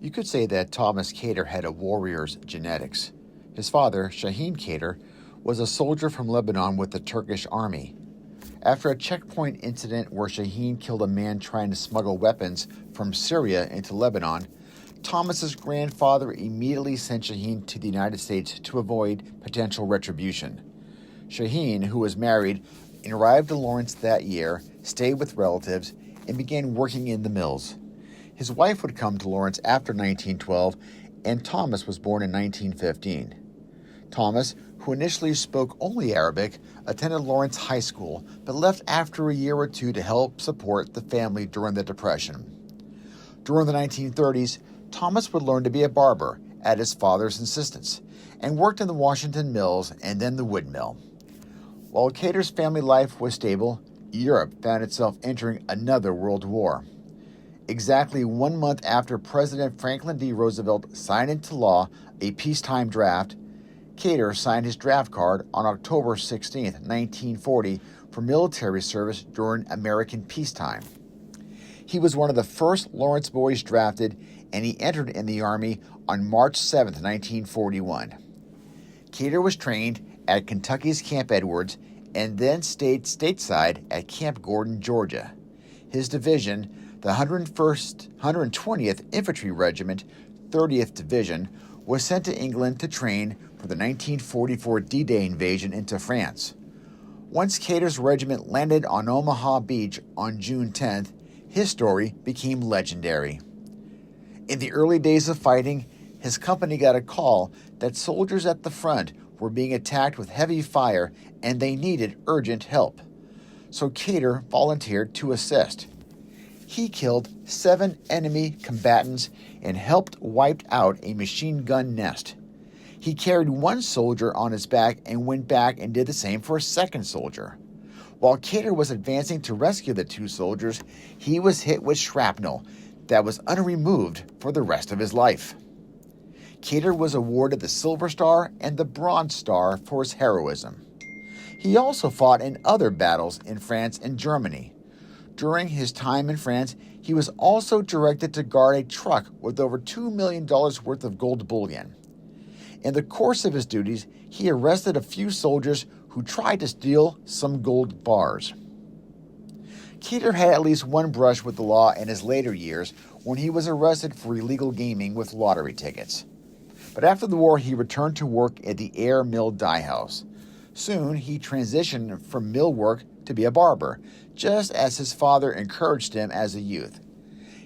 You could say that Thomas Kattar had a warrior's genetics. His father, Shaheen Kattar, was a soldier from Lebanon with the Turkish army. After a checkpoint incident where Shaheen killed a man trying to smuggle weapons from Syria into Lebanon, Thomas's grandfather immediately sent Shaheen to the United States to avoid potential retribution. Shaheen, who was married, arrived in Lawrence that year, stayed with relatives, and began working in the mills. His wife would come to Lawrence after 1912, and Thomas was born in 1915. Thomas, who initially spoke only Arabic, attended Lawrence High School, but left after a year or two to help support the family during the Depression. During the 1930s, Thomas would learn to be a barber at his father's insistence, and worked in the Washington mills and then the wood mill. While Kattar's family life was stable, Europe found itself entering another world war. Exactly 1 month after President Franklin D. Roosevelt signed into law a peacetime draft, Kattar signed his draft card on October 16, 1940, for military service during American peacetime. He was one of the first Lawrence boys drafted, and he entered in the Army on March 7, 1941. Kattar was trained at Kentucky's Camp Edwards and then stayed stateside at Camp Gordon, Georgia. His division, the 120th Infantry Regiment, 30th Division, was sent to England to train for the 1944 D-Day invasion into France. Once Kattar's regiment landed on Omaha Beach on June 10th, his story became legendary. In the early days of fighting, his company got a call that soldiers at the front were being attacked with heavy fire and they needed urgent help. So Kattar volunteered to assist. He killed 7 enemy combatants and helped wipe out a machine gun nest. He carried 1 soldier on his back and went back and did the same for a second soldier. While Kattar was advancing to rescue the 2 soldiers, he was hit with shrapnel that was unremoved for the rest of his life. Kattar was awarded the Silver Star and the Bronze Star for his heroism. He also fought in other battles in France and Germany. During his time in France, he was also directed to guard a truck with over $2 million worth of gold bullion. In the course of his duties, he arrested a few soldiers who tried to steal some gold bars. Kattar had at least one brush with the law in his later years when he was arrested for illegal gaming with lottery tickets. But after the war, he returned to work at the Air Mill Dye House. Soon, he transitioned from mill work to be a barber, just as his father encouraged him as a youth.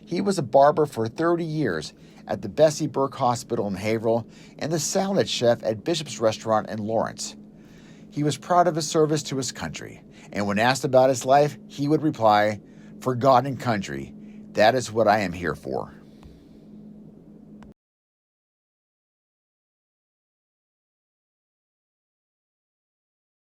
He was a barber for 30 years at the Bessie Burke Hospital in Haverhill and the salad chef at Bishop's Restaurant in Lawrence. He was proud of his service to his country, and when asked about his life, he would reply, "For God and country, that is what I am here for."